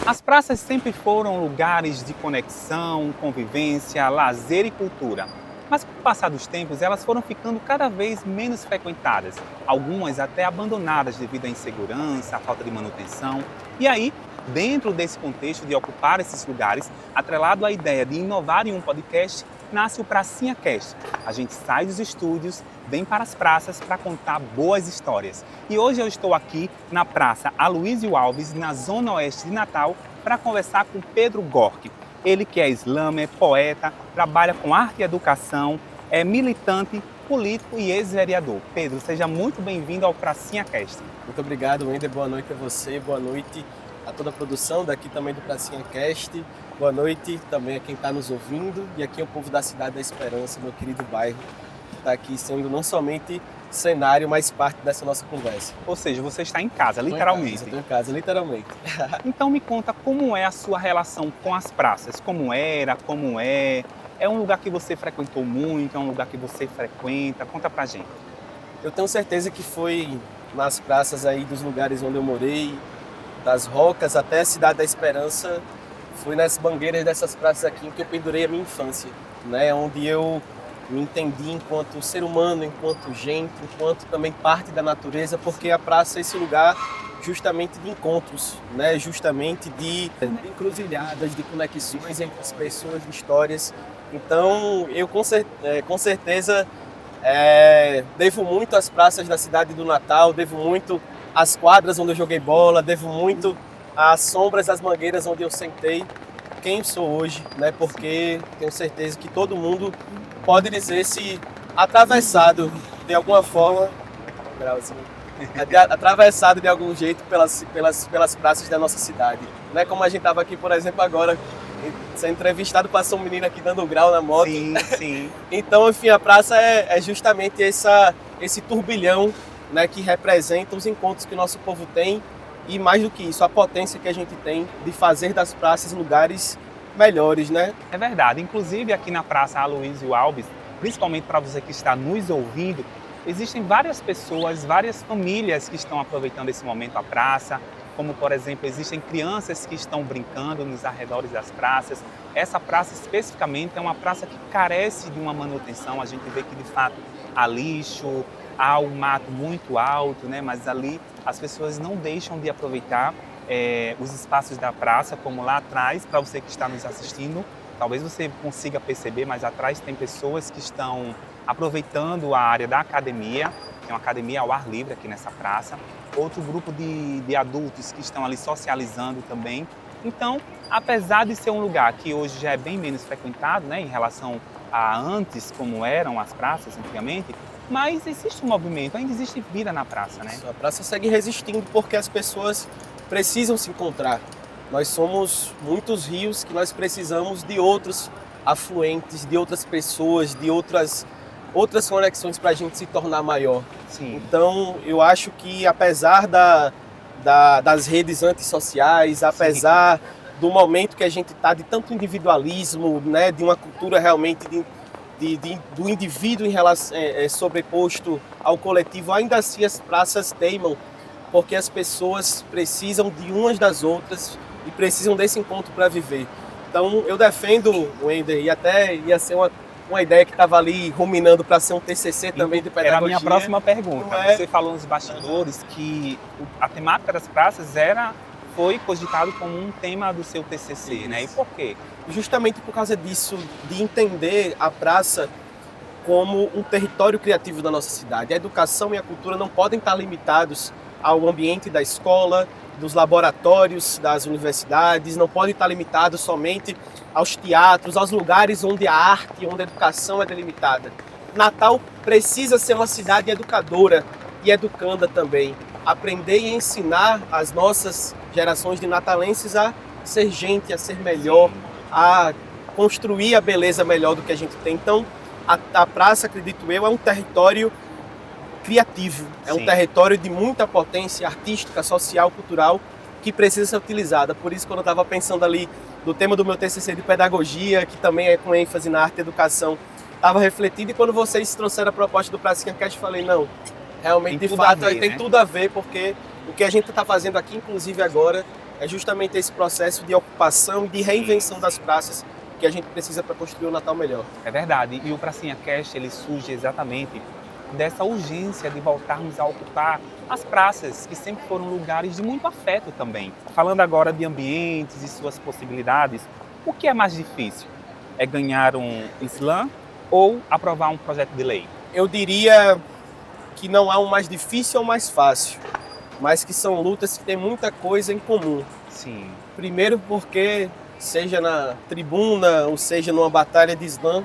As praças sempre foram lugares de conexão, convivência, lazer e cultura. Mas com o passar dos tempos, elas foram ficando cada vez menos frequentadas, algumas até abandonadas devido à insegurança, à falta de manutenção. E aí, dentro desse contexto de ocupar esses lugares, atrelado à ideia de inovar em um podcast, nasce o Pracinha Cast. A gente sai dos estúdios, vem para as praças para contar boas histórias. E hoje eu estou aqui na Praça Aloysio Alves, na zona oeste de Natal, para conversar com Pedro Gork. Ele que é slammer, poeta, trabalha com arte e educação, é militante, político e ex-vereador. Pedro, seja muito bem-vindo ao Pracinha Cast. Muito obrigado, Wender. Boa noite a você, boa noite a toda a produção daqui também do Pracinha Cast. Boa noite também a quem está nos ouvindo e aqui é o povo da Cidade da Esperança, meu querido bairro, que está aqui sendo não somente cenário, mas parte dessa nossa conversa. Ou seja, você está em casa, literalmente. Estou em casa, literalmente. Então me conta como é a sua relação com as praças, como era, como é. É um lugar que você frequentou muito, é um lugar que você frequenta? Conta pra gente. Eu tenho certeza que foi nas praças aí dos lugares onde eu morei, das Rocas até a Cidade da Esperança, foi nas bangueiras dessas praças aqui que eu pendurei a minha infância, né? Onde eu me entendi enquanto ser humano, enquanto gente, enquanto também parte da natureza, porque a praça é esse lugar justamente de encontros, né? Justamente de encruzilhadas, de conexões entre as pessoas, de histórias. Então, eu com certeza devo muito às praças da cidade do Natal, devo muito às quadras onde eu joguei bola, devo muito às sombras das mangueiras onde eu sentei quem sou hoje, né? Porque tenho certeza que todo mundo pode dizer-se atravessado de alguma forma, atravessado de algum jeito pelas praças da nossa cidade. Não é como a gente estava aqui, por exemplo, agora, sendo entrevistado, passou um menino aqui dando grau na moto. Sim, sim. Então, enfim, a praça é justamente esse turbilhão, né, que representa os encontros que o nosso povo tem e, mais do que isso, a potência que a gente tem de fazer das praças lugares melhores, né? É verdade. Inclusive aqui na Praça Aloysio Alves, principalmente para você que está nos ouvindo, existem várias pessoas, várias famílias que estão aproveitando esse momento à praça, como, por exemplo, existem crianças que estão brincando nos arredores das praças. Essa praça especificamente é uma praça que carece de uma manutenção. A gente vê que, de fato, há lixo, há um mato muito alto, né? Mas ali as pessoas não deixam de aproveitar os espaços da praça, como lá atrás, para você que está nos assistindo, talvez você consiga perceber, mas atrás tem pessoas que estão aproveitando a área da academia, tem uma academia ao ar livre aqui nessa praça, outro grupo de adultos que estão ali socializando também. Então, apesar de ser um lugar que hoje já é bem menos frequentado, né, em relação a antes, como eram as praças antigamente, mas existe um movimento, ainda existe vida na praça, né? A praça segue resistindo porque as pessoas precisam se encontrar. Nós somos muitos rios que nós precisamos de outros afluentes, de outras pessoas, de outras conexões para a gente se tornar maior. Sim. Então, eu acho que apesar das redes antissociais, apesar do momento que a gente está de tanto individualismo, né, de uma cultura realmente do indivíduo em relação, sobreposto ao coletivo, ainda assim as praças teimam, porque as pessoas precisam de umas das outras e precisam desse encontro para viver. Então eu defendo, Wender, e até ia ser uma ideia que estava ali ruminando para ser um TCC também de pedagogia. Era a minha próxima pergunta. É? Você falou nos bastidores que a temática das praças foi cogitado como um tema do seu TCC, Isso. né? E por quê? Justamente por causa disso, de entender a praça como um território criativo da nossa cidade. A educação e a cultura não podem estar limitados ao ambiente da escola, dos laboratórios, das universidades, não podem estar limitados somente aos teatros, aos lugares onde a arte, onde a educação é delimitada. Natal precisa ser uma cidade educadora e educanda também. Aprender e ensinar as nossas gerações de natalenses a ser gente, a ser melhor, a construir a beleza melhor do que a gente tem. Então, a praça, acredito eu, é um território criativo, é um território de muita potência artística, social, cultural, que precisa ser utilizada. Por isso, quando eu estava pensando ali do tema do meu TCC de pedagogia, que também é com ênfase na arte e educação, estava refletindo, e quando vocês trouxeram a proposta do Pracinha Cast, falei, não, realmente, de fato, tem tudo a ver, porque o que a gente está fazendo aqui, inclusive agora, É justamente esse processo de ocupação e de reinvenção das praças que a gente precisa para construir um Natal melhor. É verdade. E o Pracinha Cast, ele surge exatamente dessa urgência de voltarmos a ocupar as praças, que sempre foram lugares de muito afeto também. Falando agora de ambientes e suas possibilidades, o que é mais difícil? É ganhar um slam ou aprovar um projeto de lei? Eu diria que não há um mais difícil ou mais fácil, mas que são lutas que têm muita coisa em comum. Sim. Primeiro porque, seja na tribuna ou seja numa batalha de slam,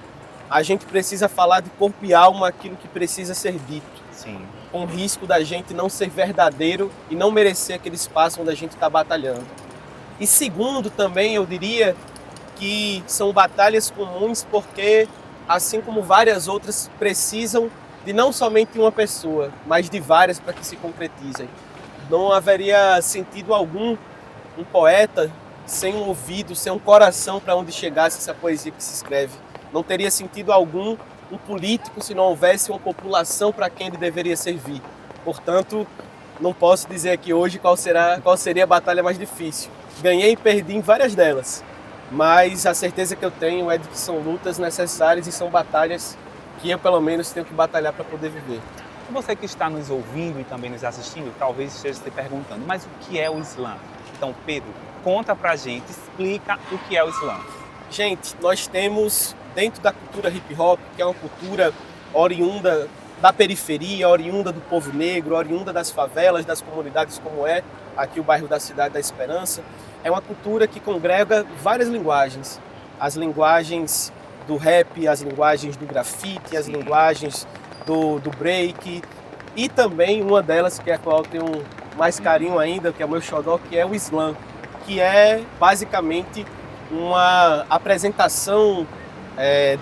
a gente precisa falar de corpo e alma aquilo que precisa ser dito. Sim. Com o risco da gente não ser verdadeiro e não merecer aquele espaço onde a gente está batalhando. E segundo também, eu diria que são batalhas comuns porque, assim como várias outras, precisam de não somente uma pessoa, mas de várias para que se concretizem. Não haveria sentido algum um poeta sem um ouvido, sem um coração para onde chegasse essa poesia que se escreve. Não teria sentido algum um político se não houvesse uma população para quem ele deveria servir. Portanto, não posso dizer aqui hoje qual seria a batalha mais difícil. Ganhei e perdi em várias delas, mas a certeza que eu tenho é de que são lutas necessárias e são batalhas que eu, pelo menos, tenho que batalhar para poder viver. Você que está nos ouvindo e também nos assistindo, talvez esteja se perguntando, mas o que é o slam? Então, Pedro, conta pra gente, explica o que é o slam. Gente, nós temos dentro da cultura hip hop, que é uma cultura oriunda da periferia, oriunda do povo negro, oriunda das favelas, das comunidades como é aqui o bairro da Cidade da Esperança, é uma cultura que congrega várias linguagens. As linguagens do rap, as linguagens do grafite, as linguagens do break e também uma delas que é a qual eu tenho mais carinho ainda, que é o meu xodó, que é o slam, que é basicamente uma apresentação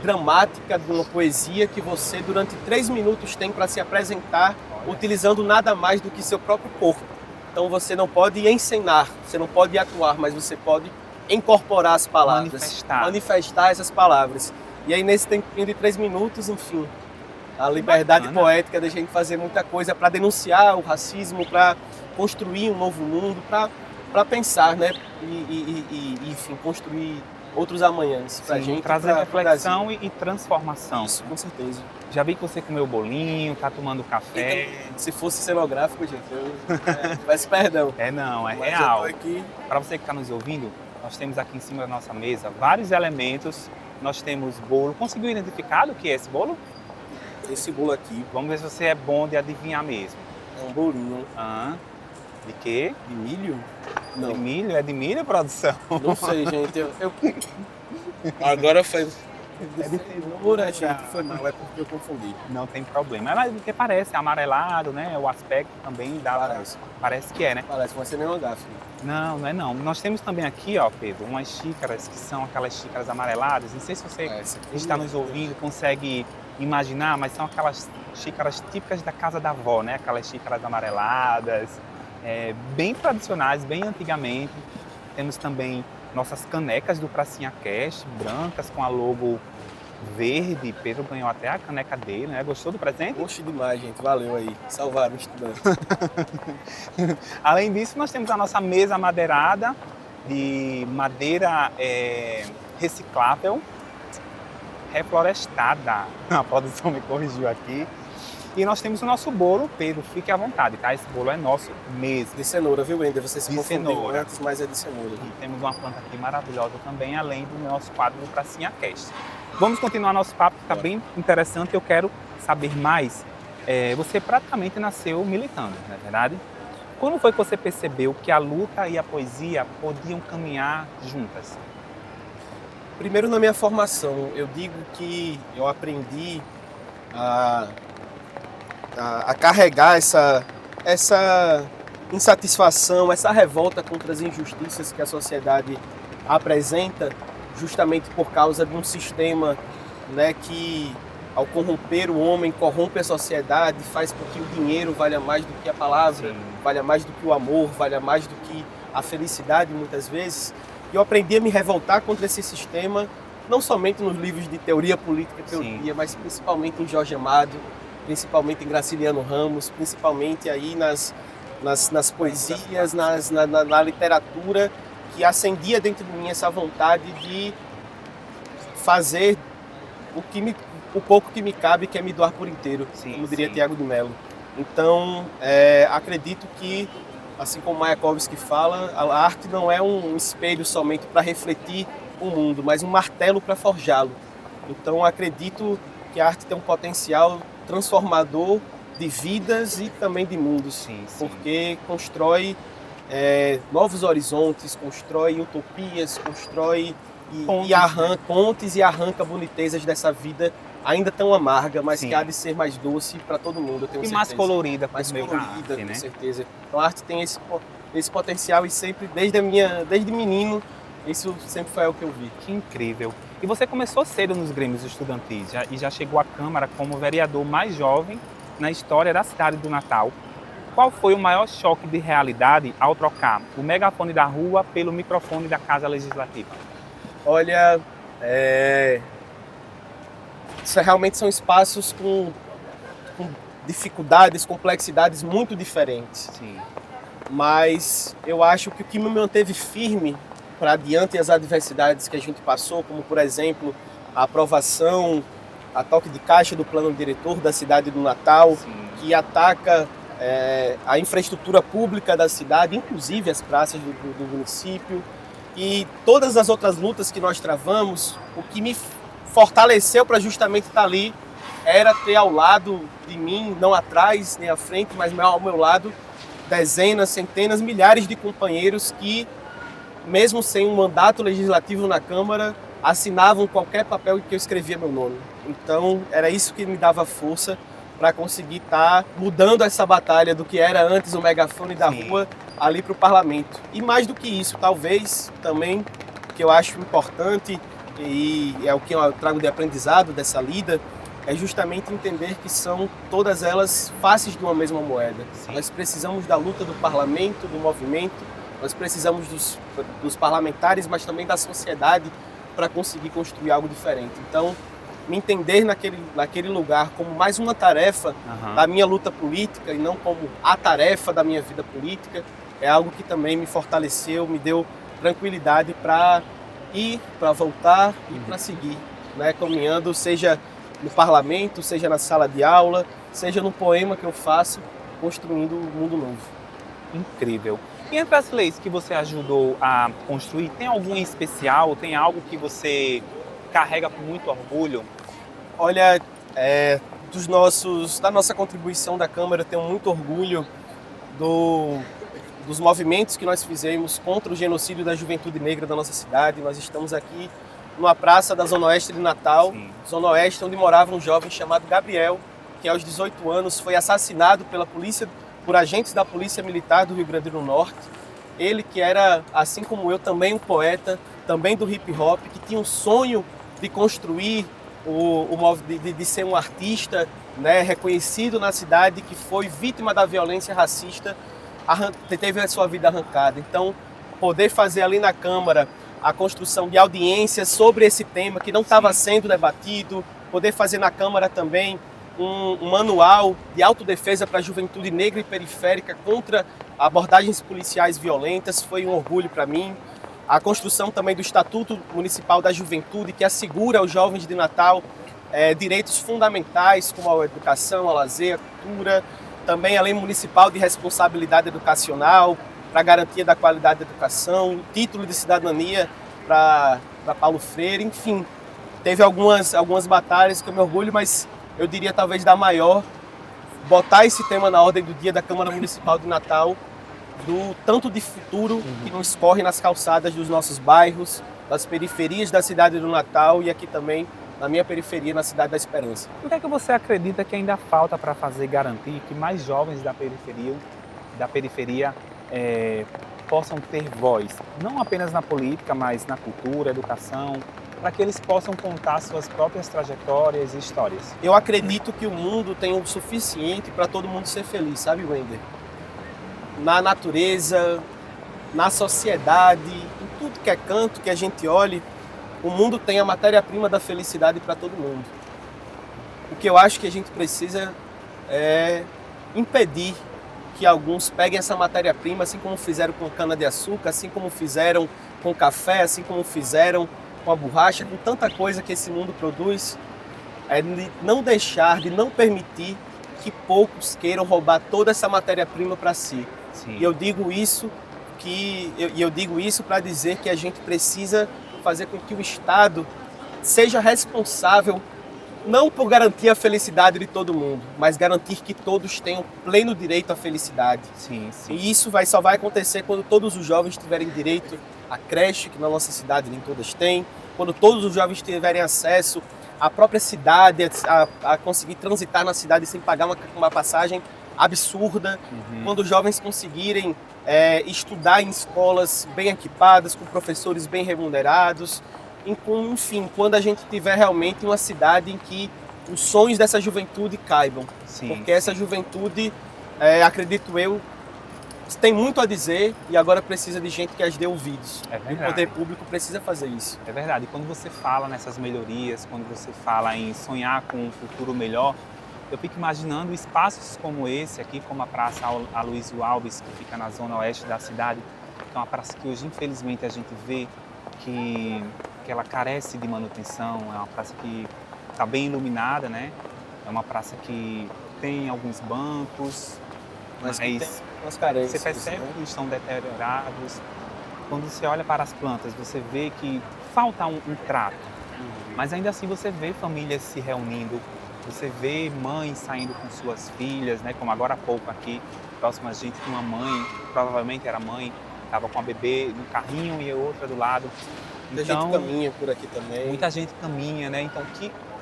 dramática de uma poesia que você durante 3 minutos tem para se apresentar utilizando nada mais do que seu próprio corpo. Então você não pode encenar, você não pode atuar, mas você pode incorporar as palavras, manifestar essas palavras. E aí nesse tempinho de 3 minutos, enfim, a liberdade poética da gente fazer muita coisa para denunciar o racismo, para construir um novo mundo, para pensar, né? Enfim, construir outros amanhãs para a gente. Trazer reflexão e transformação. Isso, com certeza. Já vi que você comeu bolinho, tá tomando café. Se fosse cenográfico, gente, peço perdão. Não, é mas real. Aqui... Para você que está nos ouvindo, nós temos aqui em cima da nossa mesa vários elementos. Nós temos bolo. Conseguiu identificar o que é esse bolo? Esse bolo aqui. Vamos ver se você é bom de adivinhar mesmo. É um bolinho. De quê? De milho? Não. De milho? É de milho, produção? Não sei, gente. Agora foi... É de cenoura, gente. Foi mal, é porque eu confundi. Não tem problema. Mas porque parece amarelado, né? O aspecto também dá... Parece que é, né? Parece, mas você nem é uma gafe. Não, não é não. Nós temos também aqui, ó, Pedro, umas xícaras que são aquelas xícaras amareladas. Não sei se você que está nos ouvindo consegue imaginar, mas são aquelas xícaras típicas da casa da avó, né? Aquelas xícaras amareladas, bem tradicionais, bem antigamente. Temos também nossas canecas do Pracinha Cast, brancas com a logo verde. Pedro ganhou até a caneca dele, né? Gostou do presente? Gostei demais, gente. Valeu aí. Salvaram o estudante. Além disso, nós temos a nossa mesa madeirada de madeira reciclável, reflorestada. A produção me corrigiu aqui. E nós temos o nosso bolo. Pedro, fique à vontade, tá? Esse bolo é nosso mesmo. De cenoura, viu, Wender? Você se confundiu cenoura. Antes, mas é de cenoura. E temos uma planta aqui maravilhosa também, além do nosso quadro do Pracinha Cast. Vamos continuar nosso papo, que está bem interessante. Eu quero saber mais. Você praticamente nasceu militando, não é verdade? Quando foi que você percebeu que a luta e a poesia podiam caminhar juntas? Primeiro, na minha formação, eu digo que eu aprendi a carregar essa insatisfação, essa revolta contra as injustiças que a sociedade apresenta, justamente por causa de um sistema, né, que, ao corromper o homem, corrompe a sociedade, faz com que o dinheiro valha mais do que a palavra, valha mais do que o amor, valha mais do que a felicidade, muitas vezes. E eu aprendi a me revoltar contra esse sistema, não somente nos livros de teoria política que eu lia, mas principalmente em Jorge Amado, principalmente em Graciliano Ramos, principalmente aí nas poesias, na literatura, que acendia dentro de mim essa vontade de fazer o pouco que me cabe, que é me doar por inteiro, como diria Tiago de Mello. Então, acredito que, assim como Mayakovsky fala, a arte não é um espelho somente para refletir o mundo, mas um martelo para forjá-lo. Então, acredito que a arte tem um potencial transformador de vidas e também de mundos, porque constrói novos horizontes, constrói utopias, constrói e arranca pontes e arranca bonitezas dessa vida ainda tão amarga, mas que há de ser mais doce para todo mundo, eu tenho certeza. Mais colorida, mais colorida, arte, com certeza. Então a arte tem esse potencial e sempre, desde menino, isso sempre foi o que eu vi. Que incrível. E você começou cedo nos grêmios estudantis e já chegou à Câmara como vereador mais jovem na história da cidade do Natal. Qual foi o maior choque de realidade ao trocar o megafone da rua pelo microfone da Casa Legislativa? Olha, isso realmente são espaços com dificuldades, complexidades muito diferentes. Sim. Mas eu acho que o que me manteve firme para diante as adversidades que a gente passou, como por exemplo a aprovação a toque de caixa do plano diretor da cidade do Natal, que ataca a infraestrutura pública da cidade, inclusive as praças do município, e todas as outras lutas que nós travamos. O que me fortaleceu para justamente estar ali era ter ao lado de mim, não atrás nem à frente, mas ao meu lado, dezenas, centenas, milhares de companheiros que, mesmo sem um mandato legislativo na Câmara, assinavam qualquer papel em que eu escrevia meu nome. Então, era isso que me dava força para conseguir estar mudando essa batalha do que era antes o megafone da rua ali para o parlamento. E mais do que isso, talvez também, que eu acho importante e é o que eu trago de aprendizado dessa lida, é justamente entender que são todas elas faces de uma mesma moeda. Nós precisamos da luta do parlamento, do movimento, nós precisamos dos parlamentares, mas também da sociedade para conseguir construir algo diferente. Então, me entender naquele lugar como mais uma tarefa da minha luta política e não como a tarefa da minha vida política, é algo que também me fortaleceu, me deu tranquilidade para ir, para voltar e para seguir, né? Caminhando, seja no parlamento, seja na sala de aula, seja no poema que eu faço, construindo um mundo novo. Incrível. E entre as leis que você ajudou a construir, tem algum em especial? Tem algo que você carrega com muito orgulho? Olha, da nossa contribuição da Câmara, eu tenho muito orgulho dos movimentos que nós fizemos contra o genocídio da juventude negra da nossa cidade. Nós estamos aqui numa praça da Zona Oeste de Natal, Zona Oeste, onde morava um jovem chamado Gabriel, que aos 18 anos foi assassinado por agentes da Polícia Militar do Rio Grande do Norte. Ele que era, assim como eu, também um poeta, também do hip hop, que tinha um sonho de construir, de ser um artista, né, reconhecido na cidade, que foi vítima da violência racista, teve a sua vida arrancada. Então, poder fazer ali na Câmara a construção de audiências sobre esse tema que não estava sendo debatido, poder fazer na Câmara também um manual de autodefesa para a juventude negra e periférica contra abordagens policiais violentas, foi um orgulho para mim. A construção também do Estatuto Municipal da Juventude, que assegura aos jovens de Natal direitos fundamentais, como a educação, a lazer, a cultura, também a Lei Municipal de Responsabilidade Educacional, para a garantia da qualidade da educação, o título de cidadania para Paulo Freire, enfim. Teve algumas batalhas que eu me orgulho, mas eu diria talvez da maior, botar esse tema na ordem do dia da Câmara Municipal de Natal, do tanto de futuro que nos corre nas calçadas dos nossos bairros, das periferias da cidade do Natal e aqui também na minha periferia, na cidade da Esperança. O que é que você acredita que ainda falta para garantir que mais jovens da periferia possam ter voz, não apenas na política, mas na cultura, educação, para que eles possam contar suas próprias trajetórias e histórias? Eu acredito que o mundo tem o suficiente para todo mundo ser feliz, sabe, Wender? Na natureza, na sociedade, em tudo que é canto que a gente olhe, o mundo tem a matéria-prima da felicidade para todo mundo. O que eu acho que a gente precisa é impedir que alguns peguem essa matéria-prima, assim como fizeram com cana-de-açúcar, assim como fizeram com café, assim como fizeram com a borracha, com tanta coisa que esse mundo produz, de não deixar, de não permitir que poucos queiram roubar toda essa matéria-prima para si. Sim. E eu digo isso para dizer que a gente precisa fazer com que o Estado seja responsável não por garantir a felicidade de todo mundo, mas garantir que todos tenham pleno direito à felicidade. Sim, sim. E isso só vai acontecer quando todos os jovens tiverem direito à creche, que na nossa cidade nem todas têm, quando todos os jovens tiverem acesso à própria cidade, a conseguir transitar na cidade sem pagar uma passagem absurda, quando os jovens conseguirem estudar em escolas bem equipadas, com professores bem remunerados, enfim, quando a gente tiver realmente uma cidade em que os sonhos dessa juventude caibam. Sim, porque essa juventude, acredito eu, tem muito a dizer e agora precisa de gente que as dê ouvidos. É E o poder público precisa fazer isso. É verdade. E quando você fala nessas melhorias, quando você fala em sonhar com um futuro melhor, eu fico imaginando espaços como esse aqui, como a Praça Aloysio Alves, que fica na zona oeste da cidade, que é uma praça que hoje, infelizmente, a gente vê que ela carece de manutenção, é uma praça que está bem iluminada, né? É uma praça que tem alguns bancos, Mas tem umas carências. você percebe que estão deteriorados. Quando você olha para as plantas, você vê que falta um trato. Mas ainda assim você vê famílias se reunindo, você vê mães saindo com suas filhas, né? Como agora há pouco aqui, próximo a gente, uma mãe, provavelmente era mãe, estava com a bebê no carrinho e a outra do lado. Muita gente caminha por aqui também. Muita gente caminha, né? Então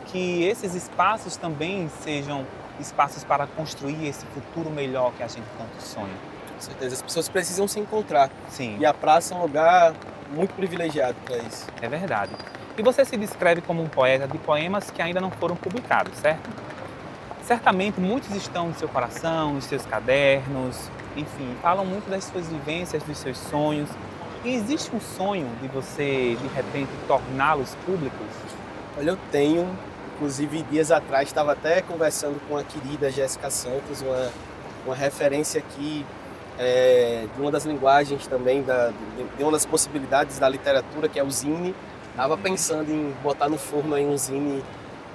que esses espaços também sejam espaços para construir esse futuro melhor que a gente tanto sonha. Com certeza, as pessoas precisam se encontrar. Sim. E a praça é um lugar muito privilegiado para isso. É verdade. E você se descreve como um poeta de poemas que ainda não foram publicados, certo? Certamente muitos estão no seu coração, nos seus cadernos, enfim, falam muito das suas vivências, dos seus sonhos. E existe um sonho de você, de repente, torná-los públicos? Olha, eu tenho, inclusive dias atrás, estava até conversando com a querida Jéssica Santos, uma referência aqui de uma das linguagens também, de uma das possibilidades da literatura, que é o zine. Estava pensando em botar no forno aí um zine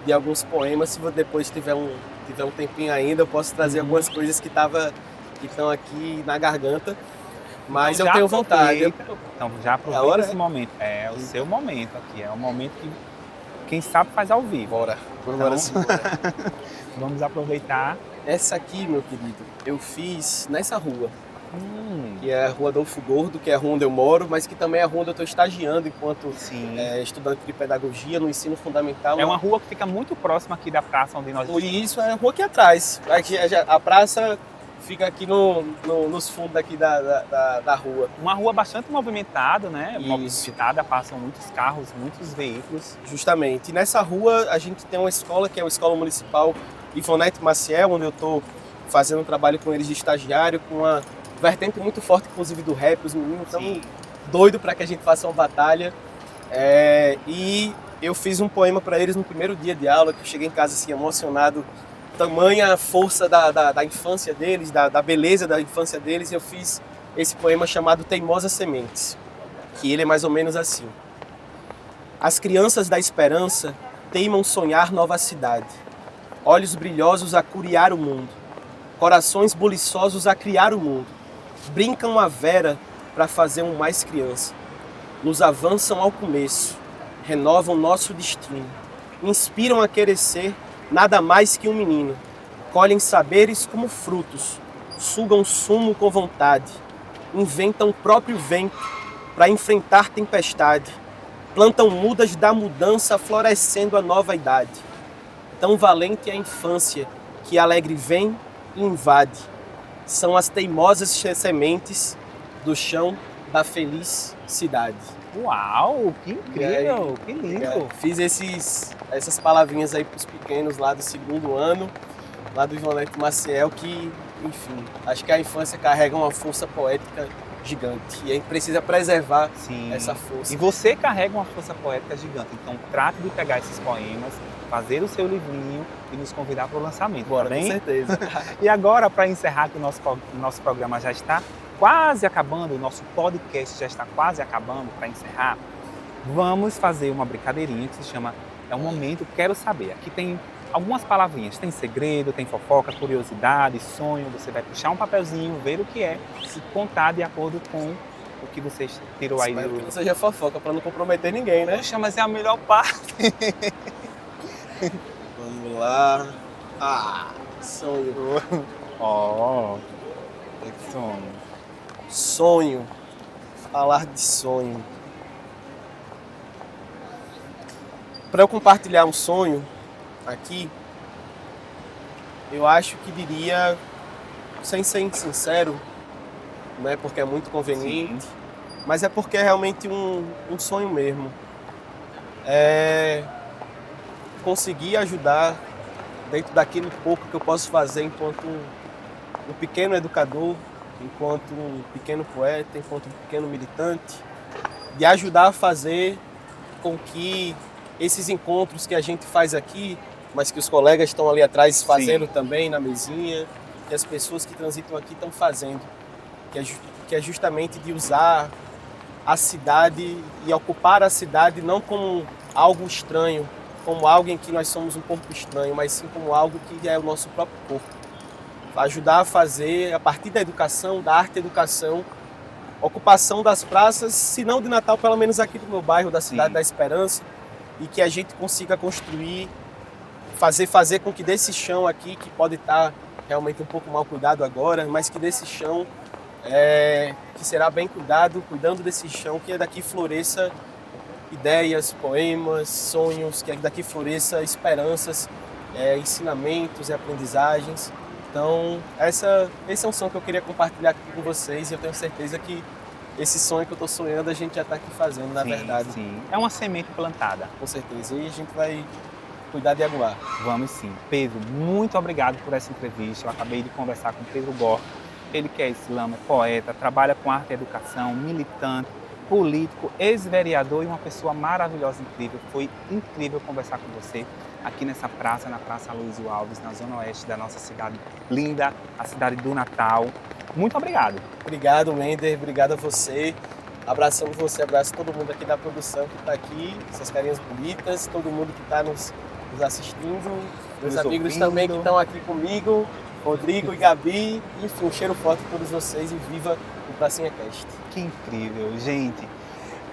de alguns poemas, se depois tiver um tempinho ainda, eu posso trazer algumas coisas que estão aqui na garganta. Mas então, eu tenho vontade. Então já aproveita esse momento. É o seu momento aqui. É o momento que quem sabe faz ao vivo. Bora. Vamos aproveitar. Essa aqui, meu querido, eu fiz nessa rua. Que é a Rua Adolfo Gordo, que é a rua onde eu moro, mas que também é a rua onde eu estou estagiando enquanto estudante de pedagogia no ensino fundamental. É uma rua que fica muito próxima aqui da praça onde nós estamos. Isso, é a rua aqui atrás. A praça fica aqui nos fundos aqui da rua. Uma rua bastante movimentada, né? Isso. Movimentada, passam muitos carros, muitos veículos. Justamente. E nessa rua a gente tem uma escola, que é a Escola Municipal Ivonete Maciel, onde eu estou fazendo um trabalho com eles de estagiário, com uma vertente muito forte, inclusive, do rap. Os meninos estão doidos para que a gente faça uma batalha. E eu fiz um poema para eles no primeiro dia de aula, que eu cheguei em casa assim, emocionado, tamanha força da infância deles, da beleza da infância deles, e eu fiz esse poema chamado Teimosas Sementes, que ele é mais ou menos assim. As crianças da esperança teimam sonhar nova cidade, olhos brilhosos a curiar o mundo, corações buliçosos a criar o mundo, brincam a vera para fazer um mais criança, nos avançam ao começo, renovam nosso destino, inspiram a querer ser nada mais que um menino, colhem saberes como frutos, sugam sumo com vontade, inventam o próprio vento para enfrentar tempestade, plantam mudas da mudança florescendo a nova idade. Tão valente é a infância que alegre vem e invade, são as teimosas sementes do chão da feliz cidade. Uau, que incrível, que lindo. Fiz essas palavrinhas aí para os pequenos lá do segundo ano, lá do Ivonete Maciel, que, enfim, acho que a infância carrega uma força poética gigante. E a gente precisa preservar Sim. essa força. E você carrega uma força poética gigante. Então, trate de pegar esses poemas, fazer o seu livrinho e nos convidar para o lançamento. Bora, tá com bem? certeza. E agora, para encerrar, que o nosso programa já está quase acabando, o nosso podcast já está quase acabando, para encerrar, vamos fazer uma brincadeirinha que se chama É um Momento Quero Saber. Aqui tem algumas palavrinhas, tem segredo, tem fofoca, curiosidade, sonho. Você vai puxar um papelzinho, ver o que é e contar de acordo com o que você tirou aí Espero que do... não seja fofoca, para não comprometer ninguém, né? Poxa, mas é a melhor parte. Vamos lá. Sonho. Ó, que sonho. Sonho. Falar de sonho. Para eu compartilhar um sonho aqui, eu acho que diria, sem ser sincero, não é porque é muito conveniente, mas é porque é realmente um sonho mesmo. É conseguir ajudar dentro daquele pouco que eu posso fazer enquanto um pequeno educador, enquanto um pequeno poeta, enquanto um pequeno militante, de ajudar a fazer com que esses encontros que a gente faz aqui, mas que os colegas estão ali atrás fazendo também na mesinha, que as pessoas que transitam aqui estão fazendo, que é justamente de usar a cidade e ocupar a cidade não como algo estranho, como algo em que nós somos um corpo estranho, mas sim como algo que é o nosso próprio corpo. Ajudar a fazer, a partir da educação, da arte e educação, ocupação das praças, se não de Natal, pelo menos aqui do meu bairro, da Cidade da Esperança, e que a gente consiga construir, fazer com que desse chão aqui, que pode estar realmente um pouco mal cuidado agora, mas que desse chão, que será bem cuidando desse chão, que daqui floresça ideias, poemas, sonhos, que daqui floresça esperanças, ensinamentos e aprendizagens. Então, esse é um sonho que eu queria compartilhar aqui com vocês, e eu tenho certeza que esse sonho que eu estou sonhando a gente já está aqui fazendo, na verdade. Sim. É uma semente plantada. Com certeza. E a gente vai cuidar de aguar. Vamos sim. Pedro, muito obrigado por essa entrevista. Eu acabei de conversar com Pedro Gork. Ele que é islâmico, é poeta, trabalha com arte e educação, militante, político, ex-vereador e uma pessoa maravilhosa, incrível. Foi incrível conversar com você aqui nessa praça, na Praça Aloysio Alves, na zona oeste da nossa cidade linda, a cidade do Natal. Muito obrigado. Obrigado, Mender. Obrigado a você. Abraçando você, abraço todo mundo aqui da produção que está aqui, essas carinhas bonitas, todo mundo que está nos assistindo, meus amigos ouvindo. também que estão aqui comigo, Rodrigo e Gabi. Enfim, um cheiro forte a todos vocês e viva o Pracinha Cast. Que incrível, gente.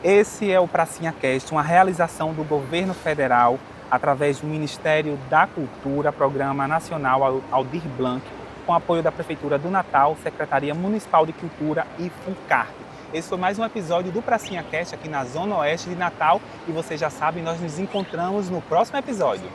Esse é o Pracinha Cast, uma realização do governo federal através do Ministério da Cultura, Programa Nacional Aldir Blanc, com apoio da Prefeitura do Natal, Secretaria Municipal de Cultura e FUNCARP. Esse foi mais um episódio do Pracinha Cast aqui na Zona Oeste de Natal e vocês já sabem, nós nos encontramos no próximo episódio.